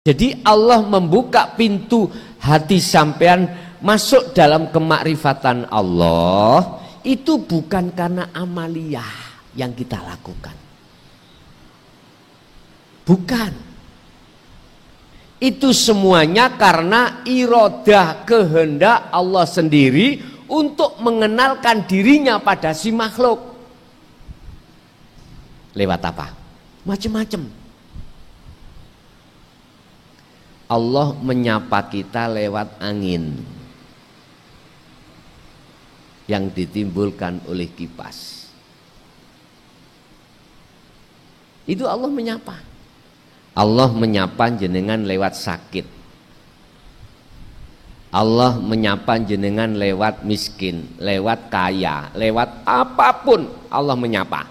Jadi Allah membuka pintu hati sampean masuk dalam kemakrifatan Allah itu bukan karena amaliyah yang kita lakukan. Bukan. Itu semuanya karena iradah kehendak Allah sendiri untuk mengenalkan dirinya pada si makhluk. Lewat apa? Macam-macam. Allah menyapa kita lewat angin yang ditimbulkan oleh kipas. Itu Allah menyapa. Allah menyapa jenengan lewat sakit. Allah menyapa jenengan lewat miskin, lewat kaya, lewat apapun Allah menyapa.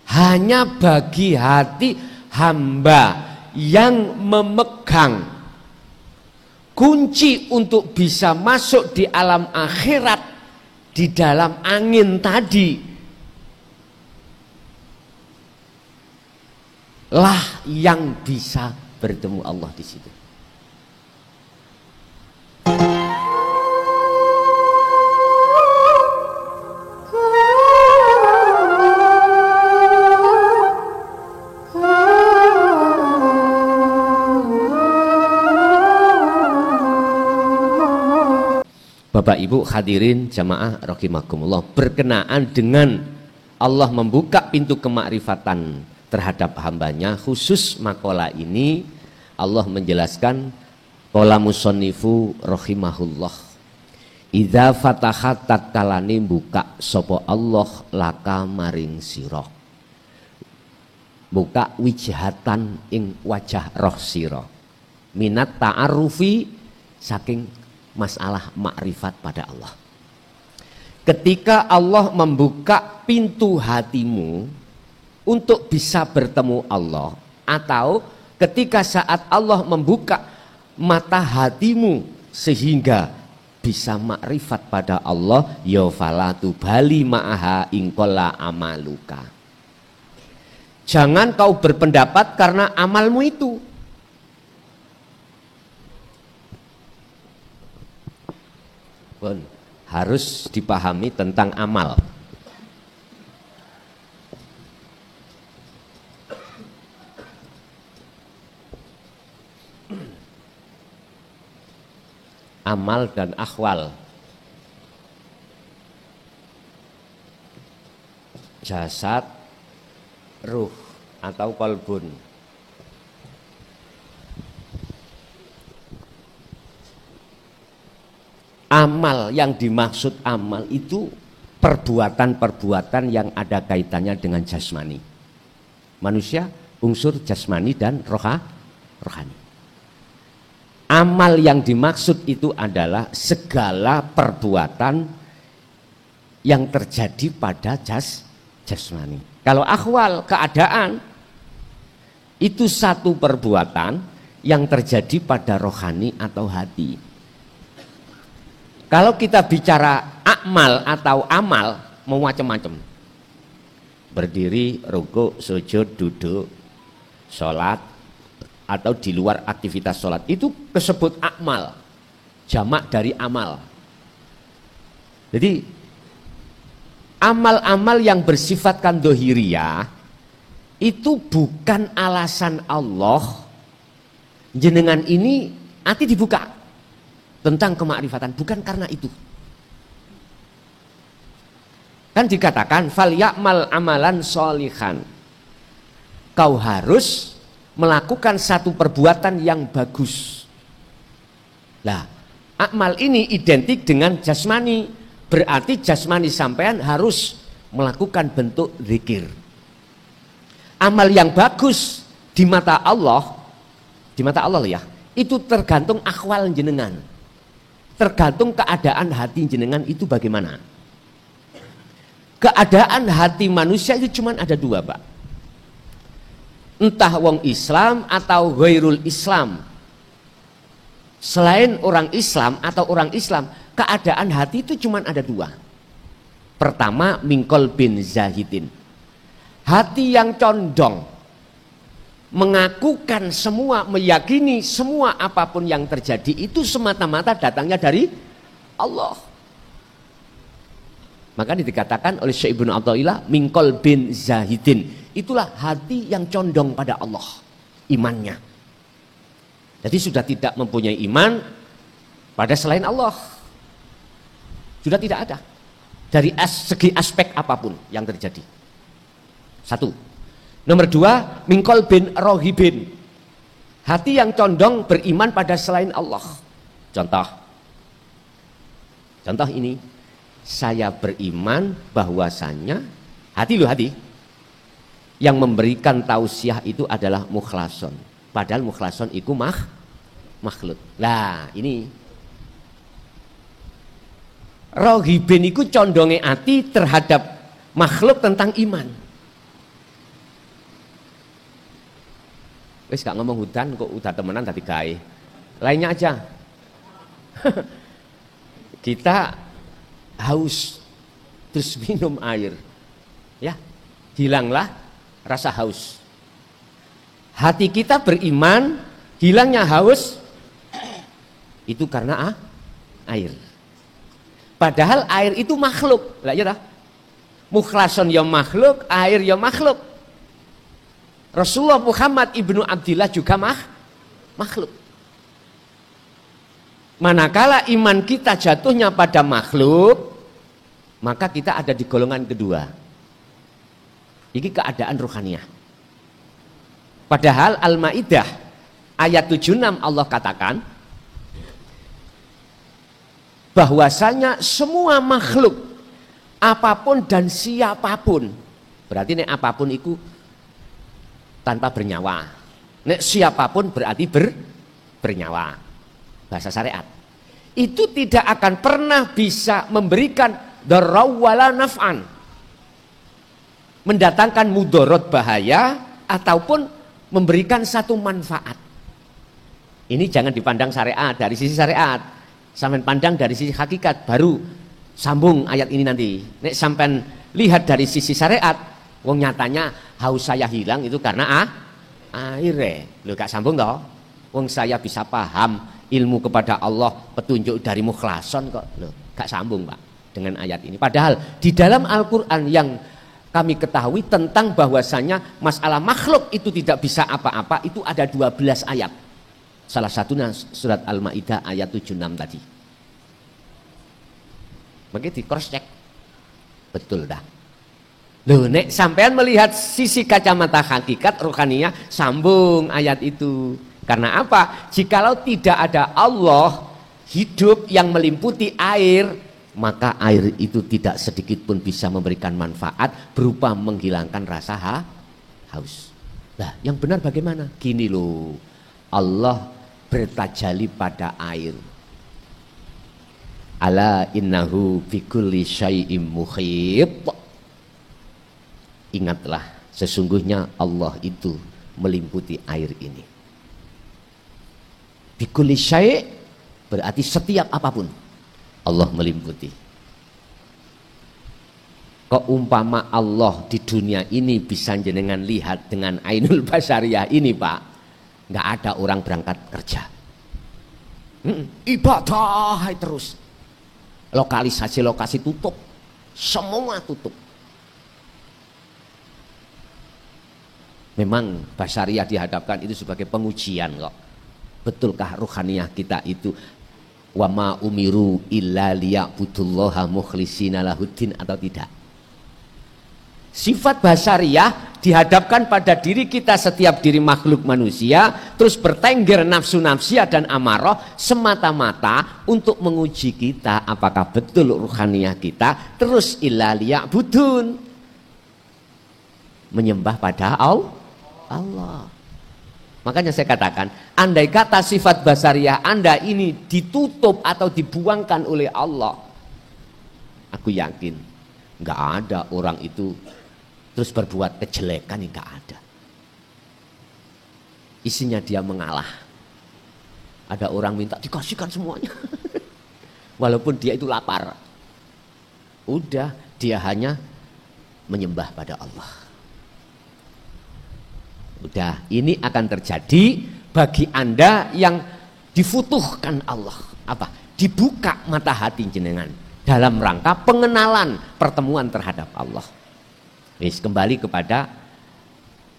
Hanya bagi hati hamba yang memegang kunci untuk bisa masuk di alam akhirat di dalam angin tadi lah yang bisa bertemu Allah di situ. Bapak Ibu hadirin jamaah rahimakumullah, berkenaan dengan Allah membuka pintu kemakrifatan terhadap hambanya, khusus makalah ini Allah menjelaskan qala musannifu rahimahullah, idza fatahat tatkalane buka sapa Allah laka maring sira, buka wijhatan ing wajah roh sira, minat ta'arufi saking masalah makrifat pada Allah. Ketika Allah membuka pintu hatimu untuk bisa bertemu Allah, atau ketika saat Allah membuka mata hatimu sehingga bisa makrifat pada Allah, ya falatu bali ma'aha ingkola amaluka. Jangan kau berpendapat karena amalmu itu. Harus dipahami tentang amal. Amal dan akhwal. Jasad, ruh atau qalbun. Amal, yang dimaksud amal itu perbuatan-perbuatan yang ada kaitannya dengan jasmani. Manusia unsur jasmani dan rohani. Amal yang dimaksud itu adalah segala perbuatan yang terjadi pada jasmani. Kalau akhwal, keadaan, itu satu perbuatan yang terjadi pada rohani atau hati. Kalau kita bicara akmal atau amal, mau macam-macam. Berdiri, rukuk, sujud, duduk, sholat, atau di luar aktivitas sholat. Itu disebut akmal, jamak dari amal. Jadi, amal-amal yang bersifatkan dohiriyah, itu bukan alasan Allah, jenengan ini hati dibuka tentang kemakrifatan, bukan karena itu. Kan dikatakan fal ya'mal amalan sholihan, kau harus melakukan satu perbuatan yang bagus. Nah, akmal ini identik dengan jasmani, berarti jasmani sampean harus melakukan bentuk zikir. Amal yang bagus di mata Allah ya, itu tergantung akhwal jenengan. Tergantung keadaan hati jenengan itu bagaimana. Keadaan hati manusia itu cuma ada dua, Pak. Entah wong Islam atau ghairul Islam. Selain orang Islam atau orang Islam, keadaan hati itu cuma ada dua. Pertama, mingkol bin zahidin, hati yang condong mengakukan semua, meyakini semua apapun yang terjadi itu semata-mata datangnya dari Allah. Maka dikatakan oleh Syekh Ibnu Athaillah mingkol bin zahidin, itulah hati yang condong pada Allah imannya. Jadi sudah tidak mempunyai iman pada selain Allah, sudah tidak ada dari segi aspek apapun yang terjadi. Satu. Nomor dua, mingkol bin rohibin, hati yang condong beriman pada selain Allah. Contoh ini, saya beriman bahwasanya hati yang memberikan tausiah itu adalah mukhlason, padahal mukhlason itu makhluk. Lah ini rohibin itu condongnya hati terhadap makhluk tentang iman. Wis gak ngomong hutan kok udah temenan tadi gawe. Lainnya aja. Kita haus terus minum air. Ya, hilanglah rasa haus. Hati kita beriman, hilangnya haus itu karena air. Padahal air itu makhluk. Lah ya dah. Mukhlason ya makhluk, air ya makhluk. Rasulullah Muhammad ibnu Abdillah juga makhluk. Manakala iman kita jatuhnya pada makhluk, maka kita ada di golongan kedua. Ini keadaan ruhaniyah. Padahal Al-Maidah ayat 76 Allah katakan bahwasanya semua makhluk apapun dan siapapun, berarti nek apapun itu tanpa bernyawa. Nek siapapun berarti bernyawa. Bahasa syariat. Itu tidak akan pernah bisa memberikan darau wala naf'an. Mendatangkan mudorot bahaya ataupun memberikan satu manfaat. Ini jangan dipandang syariat, dari sisi syariat. Sampai pandang dari sisi hakikat, baru sambung ayat ini nanti. Nek sampai lihat dari sisi syariat, wong nyatanya haus saya hilang itu karena air. Lu gak sambung toh? Wong saya bisa paham ilmu kepada Allah, petunjuk dari mukhlason kok. Lu gak sambung Pak dengan ayat ini. Padahal di dalam Al-Qur'an yang kami ketahui tentang bahwasanya masalah makhluk itu tidak bisa apa-apa, itu ada 12 ayat. Salah satunya surat Al-Maidah ayat 76 tadi. Begitu di cross check. Betul dah. Loh, nek sampean melihat sisi kacamata hakikat rohaniah, sambung ayat itu. Karena apa? Jikalau tidak ada Allah hidup yang melimputi air, maka air itu tidak sedikit pun bisa memberikan manfaat berupa menghilangkan rasa haus. Nah, yang benar bagaimana? Gini loh, Allah bertajali pada air. Ala innahu bikulli syai'im muhit. Ingatlah, sesungguhnya Allah itu melimputi air ini. Bikulli syai' berarti setiap apapun Allah melimputi. Kok umpama Allah di dunia ini bisa jenengan lihat dengan ainul basariyah ini Pak, nggak ada orang berangkat kerja. Ibadah terus. Lokalisasi lokasi tutup, semua tutup. Memang basariyah dihadapkan itu sebagai pengujian kok. Betulkah ruhaniyah kita itu wa ma umiru illa liya'budullaha mukhlishina lahuddin atau tidak? Sifat basariyah dihadapkan pada diri kita, setiap diri makhluk manusia, terus bertengger nafsu nafsiyah dan amarah semata-mata untuk menguji kita apakah betul ruhaniyah kita terus illa liya'budun, menyembah pada Allah. Makanya saya katakan, andai kata sifat basariyah Anda ini ditutup atau dibuangkan oleh Allah, aku yakin nggak ada orang itu terus berbuat kejelekan, nggak ada. Isinya dia mengalah. Ada orang minta dikasihkan semuanya, walaupun dia itu lapar. Udah, dia hanya menyembah pada Allah. Udah, ini akan terjadi bagi Anda yang difutuhkan Allah. Apa? Dibuka mata hati jenengan dalam rangka pengenalan pertemuan terhadap Allah. Kembali kepada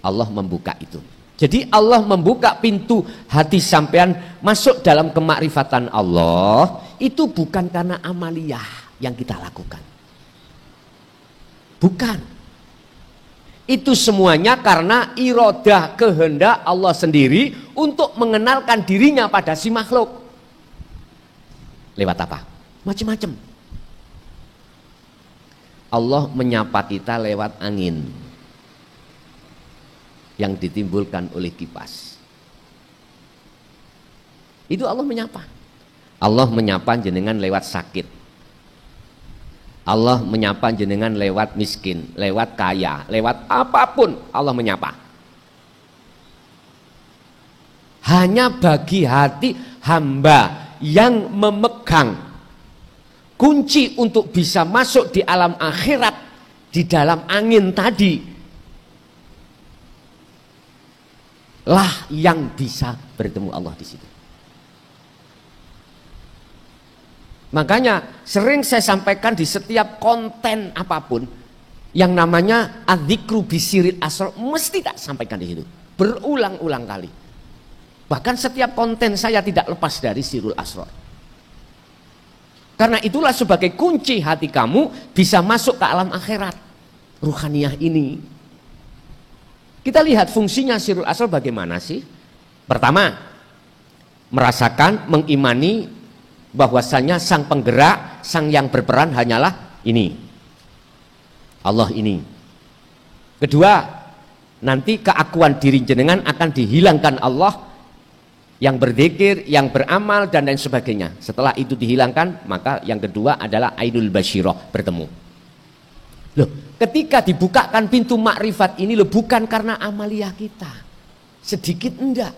Allah membuka itu. Jadi Allah membuka pintu hati sampean masuk dalam kemakrifatan Allah itu bukan karena amaliyah yang kita lakukan. Bukan. Itu semuanya karena iradah kehendak Allah sendiri untuk mengenalkan dirinya pada si makhluk. Lewat apa? Macam-macam. Allah menyapa kita lewat angin yang ditimbulkan oleh kipas. Itu Allah menyapa. Allah menyapa jenengan lewat sakit. Allah menyapa jenengan lewat miskin, lewat kaya, lewat apapun Allah menyapa. Hanya bagi hati hamba yang memegang kunci untuk bisa masuk di alam akhirat di dalam angin tadi lah yang bisa bertemu Allah di situ. Makanya sering saya sampaikan di setiap konten apapun yang namanya adzikru bisiril asrar mesti tak sampaikan di situ berulang-ulang kali. Bahkan setiap konten saya tidak lepas dari sirul asrar. Karena itulah sebagai kunci hati kamu bisa masuk ke alam akhirat ruhaniyah ini. Kita lihat fungsinya sirul asrar bagaimana sih? Pertama, merasakan, mengimani bahwasanya sang penggerak, sang yang berperan hanyalah ini. Allah ini. Kedua, nanti keakuan diri jenengan akan dihilangkan Allah yang berzikir, yang beramal dan lain sebagainya. Setelah itu dihilangkan, maka yang kedua adalah ainul basyirah, bertemu. Loh, ketika dibukakan pintu makrifat ini loh, bukan karena amaliyah kita. Sedikit enggak.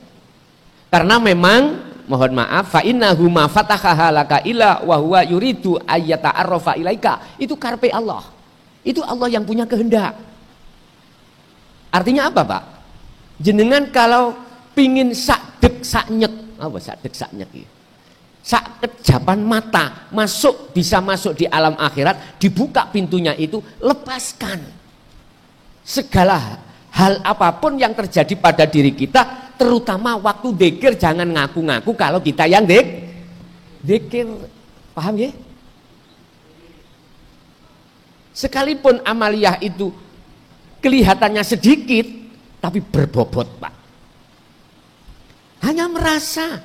Karena memang mohon maaf, fa innahu ma fatahaha laka illa wa huwa yuridu ayyata'arrafa ilaika. Itu karpe Allah. Itu Allah yang punya kehendak. Artinya apa, Pak? Jenengan kalau pingin sakdek saknyek, apa sakdek saknyek ya? Sak kejapan mata bisa masuk di alam akhirat, dibuka pintunya itu, lepaskan segala hal apapun yang terjadi pada diri kita, terutama waktu dzikir. Jangan ngaku-ngaku kalau kita yang dzikir, paham ya? Sekalipun amaliyah itu kelihatannya sedikit, tapi berbobot, Pak. Hanya merasa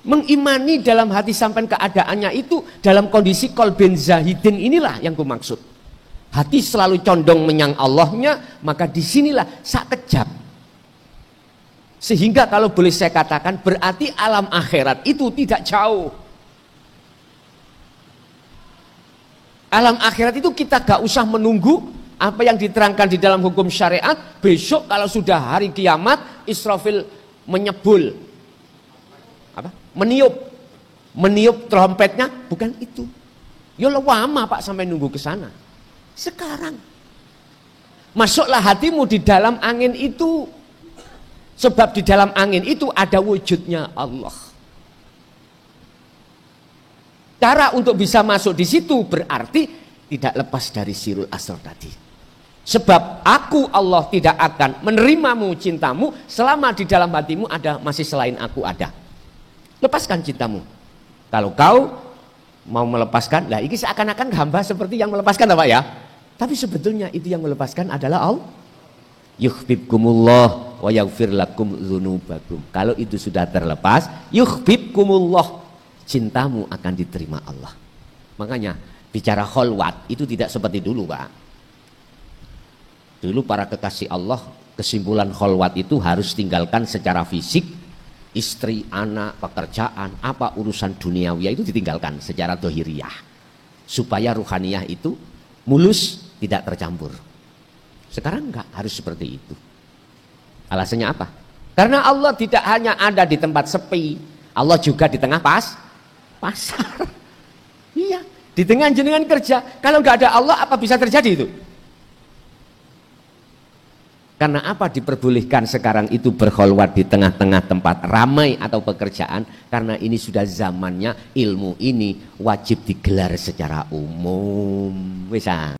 mengimani dalam hati sampai keadaannya itu dalam kondisi kolben zahidin inilah yang kumaksud. Hati selalu condong menyang Allahnya, maka disinilah sak kejap. Sehingga kalau boleh saya katakan berarti alam akhirat itu tidak jauh. Alam akhirat itu kita gak usah menunggu apa yang diterangkan di dalam hukum syariat. Besok kalau sudah hari kiamat, Israfil menyebul, apa? Meniup trompetnya, bukan itu. Ya lama Pak sampai nunggu ke sana. Sekarang masuklah hatimu di dalam angin itu, sebab di dalam angin itu ada wujudnya Allah. Cara untuk bisa masuk di situ berarti tidak lepas dari sirul asrar tadi. Sebab aku Allah tidak akan menerimamu cintamu selama di dalam hatimu ada masih selain aku ada. Lepaskan cintamu. Kalau kau mau melepaskan, lah ini seakan-akan hamba seperti yang melepaskan apa ya? Tapi sebetulnya itu yang melepaskan adalah Allah. Yuhibbukumullah wa yaghfir lakum dzunubakum. Kalau itu sudah terlepas, yuhibbukumullah, cintamu akan diterima Allah. Makanya bicara kholwat itu tidak seperti dulu, Pak. Dulu para kekasih Allah, kesimpulan kholwat itu harus tinggalkan secara fisik, istri, anak, pekerjaan, apa urusan duniawi itu ditinggalkan secara dohiriyah. Supaya ruhaniyah itu mulus, tidak tercampur. Sekarang enggak harus seperti itu. Alasannya apa? Karena Allah tidak hanya ada di tempat sepi, Allah juga di tengah pasar. Iya, di tengah jenengan kerja. Kalau enggak ada Allah, apa bisa terjadi itu? Karena apa diperbolehkan sekarang itu berkholwat di tengah-tengah tempat ramai atau pekerjaan? Karena ini sudah zamannya ilmu ini wajib digelar secara umum. Bisa.